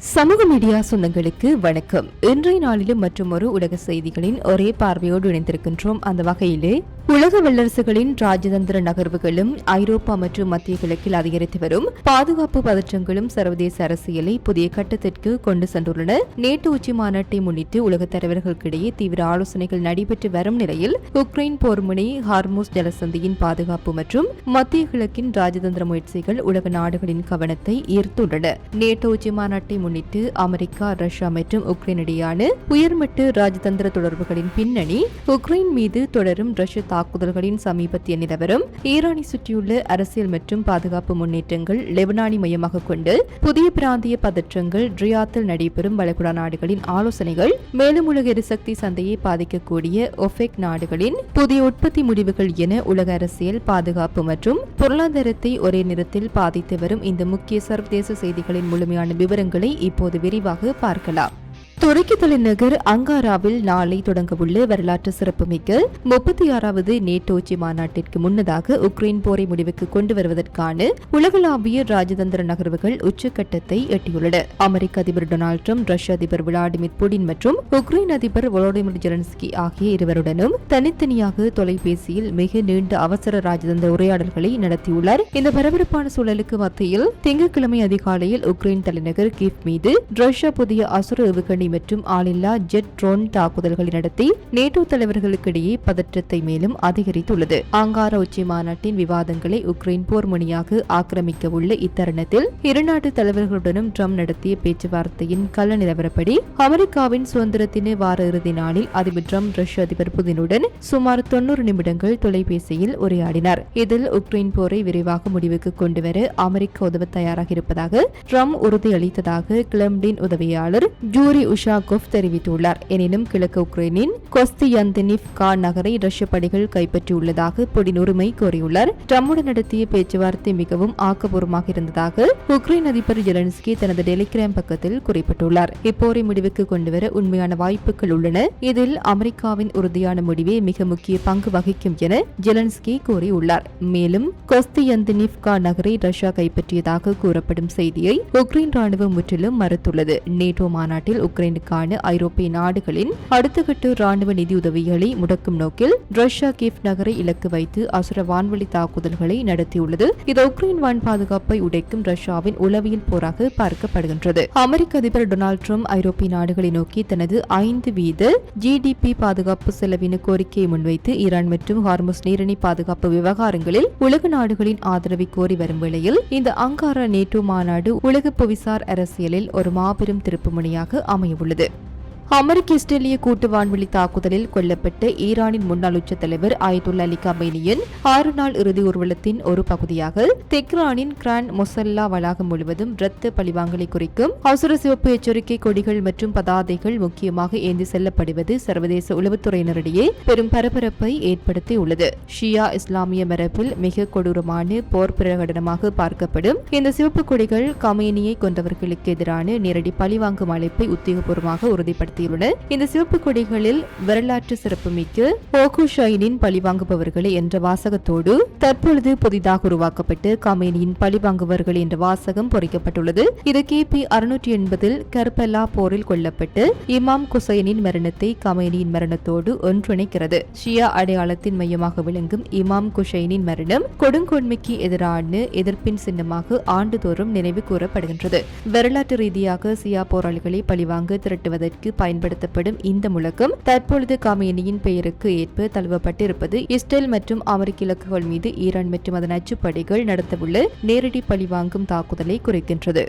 சமூக மீடியா சொந்தங்களுக்கு வணக்கம். இன்றைய நாளிலும் மற்றும் ஒரு உலக செய்திகளின் ஒரே பார்வையோடு இணைந்திருக்கின்றோம். அந்த வகையிலே உலக வல்லரசுகளின் ராஜதந்திர நகர்வுகளும் ஐரோப்பா மற்றும் மத்திய கிழக்கில் அதிகரித்து வரும் பாதுகாப்பு பதற்றங்களும் சர்வதேச அரசியலை புதிய கட்டத்திற்கு கொண்டு சென்றுள்ளன. நேட்டோ உச்சி மாநாட்டை முன்னிட்டு உலக தலைவர்களுக்கிடையே தீவிர ஆலோசனைகள் நடைபெற்று வரும் நிலையில் உக்ரைன் போர்முனை, ஹார்மூஸ் ஜலசந்தியின் பாதுகாப்பு மற்றும் மத்திய கிழக்கின் ராஜதந்திர முயற்சிகள் உலக நாடுகளின் கவனத்தை ஈர்த்துள்ளன. நேட்டோ உச்சி மாநாட்டை முன்னிட்டு அமெரிக்கா, ரஷ்யா மற்றும் உக்ரைன் இடையான உயர்மட்ட ராஜதந்திர தொடர்புகளின் பின்னணி, உக்ரைன் மீது தொடரும் ரஷ்ய தாக்குதல்களின் சமீபத்திய நிலவரம், ஈரானை சுற்றியுள்ள அரசியல் மற்றும் பாதுகாப்பு முன்னேற்றங்கள், லெபனானை மையமாக கொண்டு புதிய பிராந்திய பதற்றங்கள், ரியாத்தில் நடைபெறும் வளைகுடா நாடுகளின் ஆலோசனைகள், மேலும் உலக எரிசக்தி சந்தையை பாதிக்கக்கூடிய ஒபெக் நாடுகளின் புதிய உற்பத்தி முடிவுகள் என உலக அரசியல், பாதுகாப்பு மற்றும் பொருளாதாரத்தை ஒரே நேரத்தில் பாதித்து வரும் இந்த முக்கிய சர்வதேச செய்திகளின் முழுமையான விவரங்களை இப்போது விரிவாக பார்க்கலாம். துருக்கி தலைநகர் அங்காராவில் நாளை தொடங்கவுள்ள வரலாற்று சிறப்புமிக்க 36வது நேட்டோ உச்சி மாநாட்டிற்கு முன்னதாக உக்ரைன் போரை முடிவுக்கு கொண்டு வருவதற்கான உலகளாவிய ராஜதந்திர நகர்வுகள் உச்சக்கட்டத்தை எட்டியுள்ளன. அமெரிக்க அதிபர் டொனால்டு டிரம்ப், ரஷ்ய அதிபர் விளாடிமிர் புடின் மற்றும் உக்ரைன் அதிபர் வோலோடிமிர் ஜெலன்ஸ்கி ஆகிய இருவருடனும் தனித்தனியாக தொலைபேசியில் மிக நீண்ட அவசர ராஜதந்திர உரையாடல்களை நடத்தியுள்ளார். இந்த பரபரப்பான சூழலுக்கு மத்தியில் திங்கட்கிழமை அதிகாலையில் உக்ரைன் தலைநகர் கீவ் மீது ரஷ்யா புதிய அசுர ஏவுகணை மற்றும் ஆளில்லா ஜெட் ட்ரோன் தாக்குதல்களை நடத்தி நேட்டோ தலைவர்களுக்கிடையே பதற்றத்தை மேலும் அதிகரித்துள்ளது. அங்காரா உச்சி மாநாட்டின் விவாதங்களை உக்ரைன் போர் முனையாக ஆக்கிரமிக்க உள்ள இத்தருணத்தில் இரு நாட்டு தலைவர்களுடனும் ட்ரம்ப் நடத்திய பேச்சுவார்த்தையின் கள நிலவரப்படி அமெரிக்காவின் சுதந்திர தின வார இறுதி நாளில் அதிபர் ட்ரம்ப் ரஷ்ய அதிபர் புதினுடன் சுமார் 90 நிமிடங்கள் தொலைபேசியில் உரையாடினார். இதில் உக்ரைன் போரை விரைவாக முடிவுக்கு கொண்டுவர அமெரிக்கா உதவ தயாராக இருப்பதாக ட்ரம்ப் உறுதியளித்ததாக கிளெம்ளின் உதவியாளர் ஜூரி உஷாகோவ் தெரிவித்துள்ளார். எனினும் கிழக்கு உக்ரைனின் கொஸ்தியந்தினிவ்கா நகரை ரஷ்ய படைகள் கைப்பற்றியுள்ளதாக புடின் உரிமை கோரியுள்ளார். ட்ரம்புடன் நடத்திய பேச்சுவார்த்தை மிகவும் ஆக்கப்பூர்வமாக இருந்ததாக உக்ரைன் அதிபர் ஜெலன்ஸ்கி தனது டெலிகிராம் பக்கத்தில் குறிப்பிட்டுள்ளார். இப்போரை முடிவுக்கு கொண்டுவர உண்மையான வாய்ப்புகள் உள்ளன. இதில் அமெரிக்காவின் உறுதியான முடிவே மிக முக்கிய பங்கு வகிக்கும் என ஜெலன்ஸ்கி கூறியுள்ளார். மேலும் கொஸ்தியந்தினிவ்கா நகரை ரஷ்யா கைப்பற்றியதாக கூறப்படும் செய்தியை உக்ரைன் ராணுவம் முற்றிலும் மறுத்துள்ளது. நேட்டோ மாநாட்டில் உக்ரைனுக்கான ஐரோப்பிய நாடுகளின் அடுத்த கட்ட ராணுவ நிதியுதவிகளை முடக்கும் நோக்கில் ரஷ்யா கீவ் நகரை இலக்கு வைத்து அசுர வான்வழி தாக்குதல்களை நடத்தியுள்ளது. இது உக்ரைன் வான் பாதுகாப்பை உடைக்கும் ரஷ்யாவின் உளவியல் போராக பார்க்கப்படுகின்றது. அமெரிக்க அதிபர் டொனால்டு டிரம்ப் ஐரோப்பிய நாடுகளை நோக்கி தனது 5% GDP பாதுகாப்பு செலவின கோரிக்கையை முன்வைத்து ஈரான் மற்றும் ஹார்முஸ் நீரிணை பாதுகாப்பு விவகாரங்களில் உலக நாடுகளின் ஆதரவை கோரி வரும் வேளையில் இந்த அங்காரா நேட்டோ மாநாடு உலக புவிசார் அரசியலில் ஒரு மாபெரும் திருப்புமுனையாக அமையவுள்ளது. அமெரிக்க இஸ்ரேலிய கூட்டு வான்வெளி தாக்குதலில் கொல்லப்பட்ட ஈரானின் முன்னாள் உச்ச தலைவர் அயதுல்லா அலி கமேனியின் 6 நாள் இறுதி ஊர்வலத்தின் ஒரு பகுதியாக தெஹ்ரானின் கிராண்ட் மொசல்லா வளாகம் முழுவதும் இரத்த பழிவாங்கலை குறிக்கும் அவசர சிவப்பு எச்சரிக்கை கொடிகள் மற்றும் பதாதைகள் முக்கியமாக ஏந்தி செல்லப்படுவது சர்வதேச உளவுத்துறையினரிடையே பெரும் பரபரப்பை ஏற்படுத்தியுள்ளது. ஷியா இஸ்லாமிய மரபில் மிக கொடூரமான போர் பிரகடனமாக பார்க்கப்படும் இந்த சிவப்பு கொடிகள் கமேனியை கொண்டவர்களுக்கு எதிரான நேரடி பழிவாங்கும் அழைப்பை உத்தியோகபூர்வமாக உறுதிப்படுத்த இந்த சிவப்பு கொடிகளில் வரலாற்று சிறப்புமிக்க ஓகுஷைனின் பழிவாங்குபவர்களே என்ற வாசகத்தோடு தற்பொழுது புதிதாக உருவாக்கப்பட்டு கமேனியின் பழிவாங்குபவர்கள் என்ற வாசகம் பொறிக்கப்பட்டுள்ளது. இது கிபி 680 கர்பலா போரில் கொல்லப்பட்டு இமாம் குசைனின் மரணத்தை கமேனியின் மரணத்தோடு ஒன்றிணைக்கிறது. ஷியா அடையாளத்தின் மையமாக விளங்கும் இமாம் குசைனின் மரணம் கொடுங்கொன்மைக்கு எதிரான எதிர்ப்பின் சின்னமாக ஆண்டுதோறும் நினைவு கூறப்படுகின்றது. வரலாற்று ரீதியாக ஷியா போராளிகளை பழிவாங்க திரட்டுவதற்கு பயன்படுத்தப்படும் இந்த முழக்கம் தற்பொழுது கமேனியின் பெயருக்கு ஏற்ப தழுவப்பட்டிருப்பது இஸ்ரேல் மற்றும் அமெரிக்க இலக்குகள் மீது ஈரான் மற்றும் அதன் அச்சுப்படைகள் நடத்தவுள்ள நேரடி பழிவாங்கும் தாக்குதலை குறிக்கின்றது.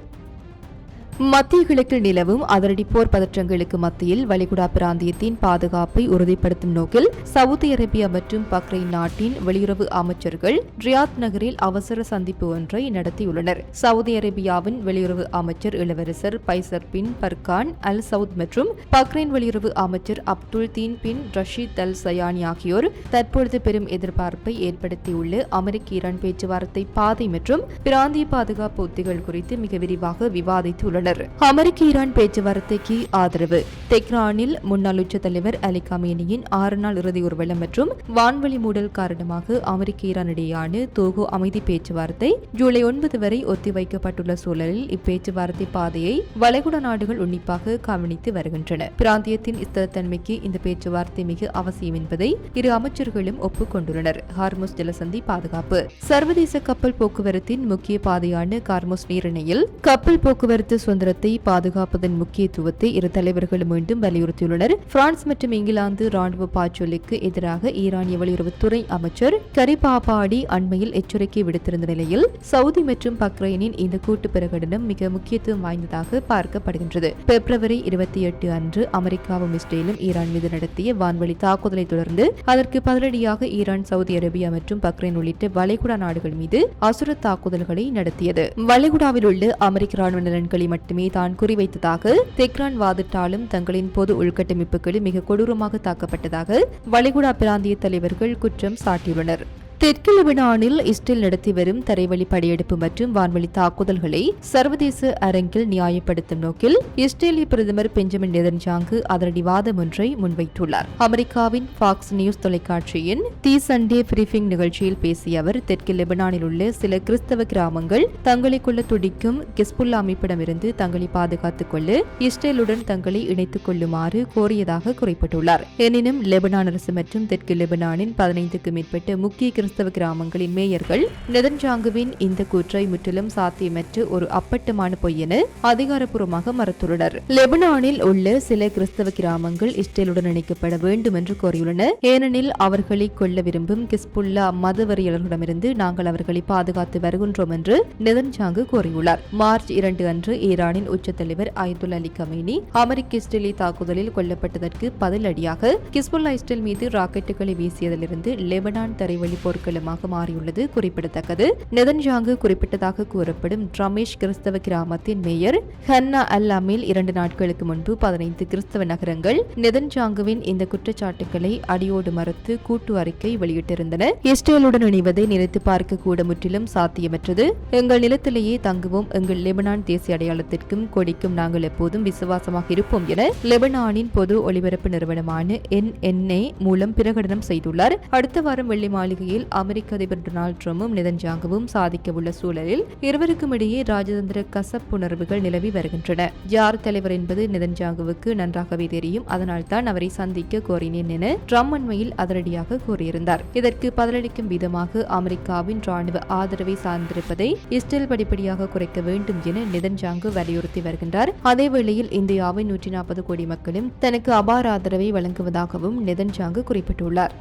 மத்திய கிழக்கில் நிலவும் அதிரடி போர் பதற்றங்களுக்கு மத்தியில் வளைகுடா பிராந்தியத்தின் பாதுகாப்பை உறுதிப்படுத்தும் நோக்கில் சவுதி அரேபியா மற்றும் பக்ரைன் நாட்டின் வெளியுறவு அமைச்சர்கள் ரியாத் நகரில் அவசர சந்திப்பு ஒன்றை நடத்தியுள்ளனர். சவுதி அரேபியாவின் வெளியுறவு அமைச்சர் இளவரசர் பைசர் பின் பர்கான் அல் சவுத் மற்றும் பக்ரைன் வெளியுறவு அமைச்சர் அப்துல் தீன் பின் ரஷீத் அல் சயானி ஆகியோர் தற்பொழுது பெரும் எதிர்பார்ப்பை ஏற்படுத்தியுள்ள அமெரிக்க ஈரான் பேச்சுவார்த்தை பாதை மற்றும் பிராந்திய பாதுகாப்பு உத்திகள் குறித்து மிக விரிவாக விவாதித்துள்ளனர். தெரிவித்துள்ளனர். அமெரிக்க ஈரான் பேச்சுவார்த்தைக்கு ஆதரவு. தெஹ்ரானில் முன்னாள் உச்ச தலைவர் அலி கமேனியின் 6 நாள் இறுதி ஊர்வலம் மற்றும் வான்வழி மூடல் காரணமாக அமெரிக்க ஈரான் இடையேயான தோகோ அமைதி பேச்சுவார்த்தை ஜூலை 9 வரை ஒத்திவைக்கப்பட்டுள்ள சூழலில் இப்பேச்சுவார்த்தை பாதையை வளைகுடா நாடுகள் உன்னிப்பாக கவனித்து வருகின்றன. பிராந்தியத்தின் ஸ்திரத்தன்மைக்கு இந்த பேச்சுவார்த்தை மிக அவசியம் என்பதை இரு அமைச்சர்களும் ஒப்புக்கொண்டுள்ளனர். ஹார்முஸ் ஜலசந்தி பாதுகாப்பு. சர்வதேச கப்பல் போக்குவரத்தின் முக்கிய பாதையான கார்முஸ் நீரிணையில் கப்பல் போக்குவரத்து சுதந்திரத்தை பாதுகாப்பதன் முக்கியத்துவத்தை இரு தலைவர்களும் மீண்டும் வலியுறுத்தியுள்ளனர். பிரான்ஸ் மற்றும் இங்கிலாந்து ராணுவ பாய்ச்சலுக்கு எதிராக ஈரானிய வெளியுறவுத்துறை அமைச்சர் கரிபாபாடி அண்மையில் எச்சரிக்கை விடுத்திருந்த நிலையில் சவுதி மற்றும் பக்ரைனின் இந்த கூட்டு பிரகடனம் மிக முக்கியத்துவம் வாய்ந்ததாக பார்க்கப்படுகின்றது. பிப்ரவரி 28 அன்று அமெரிக்காவும் இஸ்ரேலும் ஈரான் மீது நடத்திய வான்வழி தாக்குதலை தொடர்ந்து அதற்கு பதிலடியாக ஈரான் சவுதி அரேபியா மற்றும் பக்ரைன் உள்ளிட்ட வளைகுடா நாடுகள் மீது அசுர தாக்குதல்களை நடத்தியது. வளைகுடாவில் உள்ள அமெரிக்க ராணுவ நலன்களை மட்டுமே தான் குறிவைத்ததாக தெஹ்ரான் வாதிட்டாலும் தங்களின் பொது உள்கட்டமைப்புகளில் மிக கொடூரமாக தாக்கப்பட்டதாக வளைகுடா பிராந்திய தலைவர்கள் குற்றம் சாட்டியுள்ளனர். தெற்கு லெபனானில் இஸ்ரேல் நடத்தி வரும் தரைவழி படையெடுப்பு மற்றும் வான்வழி தாக்குதல்களை சர்வதேச அரங்கில் நியாயப்படுத்தும் நோக்கில் இஸ்ரேலிய பிரதமர் பெஞ்சமின் நெதன்யாகு அதிரடி வாதம் ஒன்றை முன்வைத்துள்ளார். அமெரிக்காவின் ஃபாக்ஸ் நியூஸ் தொலைக்காட்சியின் தி சண்டே பிரீஃபிங் நிகழ்ச்சியில் பேசிய அவர், தெற்கு லெபனானில் உள்ள சில கிறிஸ்தவ கிராமங்கள் தங்களை கொள்ள துடிக்கும் ஹிஸ்புல்லா அமைப்பிடமிருந்து தங்களை பாதுகாத்துக் கொள்ள இஸ்ரேலுடன் தங்களை இணைத்துக் கொள்ளுமாறு கோரியதாக குறிப்பிட்டுள்ளார். எனினும் லெபனான் அரசு மற்றும் தெற்கு லெபனானின் 15க்கும் மேற்பட்ட முக்கிய கிறிஸ்தவ கிராமங்களின் மேயர்கள் நெதன்யாகுவின் இந்த கூற்றை முற்றிலும் சாத்தியமற்ற ஒரு அப்பட்டமான பொய் என அதிகாரப்பூர்வமாக மறுத்துள்ளனர். லெபனானில் உள்ள சில கிறிஸ்தவ கிராமங்கள் இஸ்ரேலுடன் இணைக்கப்பட வேண்டும் என்று கோரியுள்ளன. ஏனெனில் அவர்களை கொல்ல விரும்பும் ஹிஸ்புல்லா மதவெறியாளர்களிடமிருந்து நாங்கள் அவர்களை பாதுகாத்து வருகின்றோம் என்று நெதன்யாகு கூறியுள்ளார். மார்ச் 2 அன்று ஈரானின் உச்ச தலைவர் அயதுல்லா அலி கமேனி அமெரிக்க இஸ்ரேலிய தாக்குதலில் கொல்லப்பட்டதற்கு பதிலடியாக ஹிஸ்புல்லா இஸ்ரேல் மீது ராக்கெட்டுகளை வீசியதிலிருந்து லெபனான் தரைவழி போர்க்களமாக மாறியுள்ளது குறிப்பிடத்தக்கது. நெதன்யாகு குறிப்பிட்டதாக கூறப்படும் ட்ரமேஷ் கிறிஸ்தவ கிராமத்தின் மேயர் ஹன்னா அல் அமீல் 2 நாட்களுக்கு முன்பு 15 கிறிஸ்தவ நகரங்கள் நெதன்யாகுவின் இந்த குற்றச்சாட்டுகளை அடியோடு மறுத்து கூட்டு அறிக்கை வெளியிட்டிருந்தன. இஸ்ரேலுடன் இணைவதை நினைத்து பார்க்க கூட முற்றிலும் சாத்தியமற்றது. எங்கள் நிலத்திலேயே தங்குவோம், எங்கள் லெபனான் தேசிய அடையாளத்திற்கும் கொடிக்கும் நாங்கள் எப்போதும் விசுவாசமாக இருப்போம் என லெபனானின் பொது ஒலிபரப்பு நிறுவனமான NNA மூலம் பிரகடனம் செய்துள்ளார். அடுத்த வாரம் வெள்ளி மாளிகையில் அமெரிக்க அதிபர் டொனால்டு ட்ரம்பும் நெதன்யாகுவும் சாதிக்க உள்ள சூழலில் இருவருக்கும் இடையே ராஜதந்திர கசப்புணர்வுகள் நிலவி வருகின்றன. யார் தலைவர் என்பது நெதன்யாகுவுக்கு நன்றாகவே தெரியும். அதனால்தான் அவரை சந்திக்க கோரினேன் என ட்ரம்ப் அண்மையில் அதிரடியாக கூறியிருந்தார். இதற்கு பதிலளிக்கும் விதமாக அமெரிக்காவின் ராணுவ ஆதரவை சார்ந்திருப்பதை இஸ்ரேல் படிப்படியாக குறைக்க வேண்டும் என நெதன்யாகு வலியுறுத்தி வருகின்றார். அதேவேளையில் இந்தியாவின் 140 கோடி மக்களும் தனக்கு அபார ஆதரவை வழங்குவதாகவும் நெதன்யாகு குறிப்பிட்டுள்ளார்.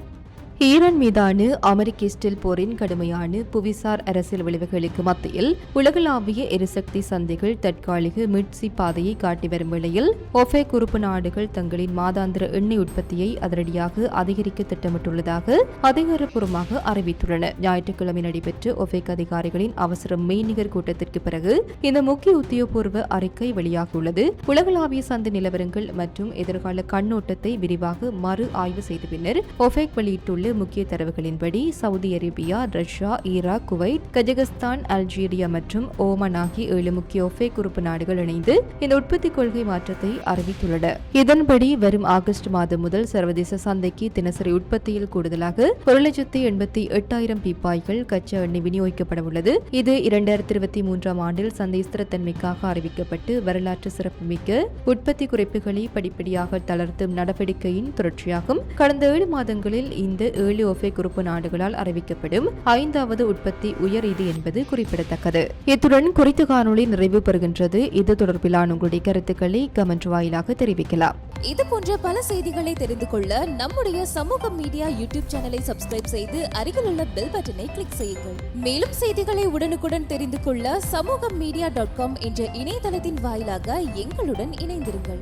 ஈரான் மீதான அமெரிக்க இஸ்ரேல் போரின் கடுமையான புவிசார் அரசியல் விளைவுகளுக்கு மத்தியில் உலகளாவிய எரிசக்தி சந்தைகள் தற்காலிக மீட்சி பாதையை காட்டி வரும் வேளையில் ஒபெக் உறுப்பு நாடுகள் தங்களின் மாதாந்திர எண்ணெய் உற்பத்தியை அதிரடியாக அதிகரிக்க திட்டமிட்டுள்ளதாக அதிகாரப்பூர்வமாக அறிவித்துள்ளன. ஞாயிற்றுக்கிழமை நடைபெற்ற ஒபெக் அதிகாரிகளின் அவசர மெய்நிகர் கூட்டத்திற்கு பிறகு இந்த முக்கிய உத்தியோகபூர்வ அறிக்கை வெளியாகியுள்ளது. உலகளாவிய சந்தை நிலவரங்கள் மற்றும் எதிர்கால கண்ணோட்டத்தை விரிவாக மறு ஆய்வு செய்த பின்னர் ஒபெக் வெளியிட்டுள்ள முக்கிய தரவுகளின்படி Saudi Arabia, Russia, Iraq, Kuwait, Kazakhstan, Algeria மற்றும் ஓமன் ஆகிய 7 முக்கிய ஒபெக் உறுப்பு நாடுகள் இணைந்து இந்த உற்பத்தி கொள்கை மாற்றத்தை அறிவித்துள்ளன. இதன்படி வரும் ஆகஸ்ட் மாதம் முதல் சர்வதேச சந்தைக்கு தினசரி உற்பத்தியில் கூடுதலாக 1,88,000 பீப்பாய்கள் கச்சா எண்ணெய் விநியோகிக்கப்பட உள்ளது. இது 2023 ஆண்டில் சந்தை ஸ்திரத்தன்மைக்காக அறிவிக்கப்பட்டு வரலாற்று சிறப்புமிக்க உற்பத்தி குறைப்புகளை படிப்படியாக தளர்த்தும் நடவடிக்கையின் தொடர்ச்சியாகும். கடந்த 7 மாதங்களில் இந்த 7 ஒபெக் உறுப்பு நாடுகளால் அறிவிக்கப்படும் 5வது உற்பத்தி உயர் இது என்பது குறிப்பிடத்தக்கது. இத்துடன் குறித்த காணொளி நிறைவு பெறுகின்றது. இது தொடர்பிலான உங்களுடைய கருத்துக்களை கமெண்ட் வாயிலாக தெரிவிக்கலாம். இது போன்ற பல செய்திகளை தெரிந்து கொள்ள நம்முடைய சமூக மீடியா யூடியூப் சேனலை சப்ஸ்கிரைப் செய்து அருகில் உள்ள பெல் பட்டனை கிளிக் செய்யுங்கள். மேலும் செய்திகளை உடனுக்குடன் தெரிந்து கொள்ள சமூகமீடியா.com என்ற இணையதளத்தின் வாயிலாக எங்களுடன் இணைந்திருங்கள்.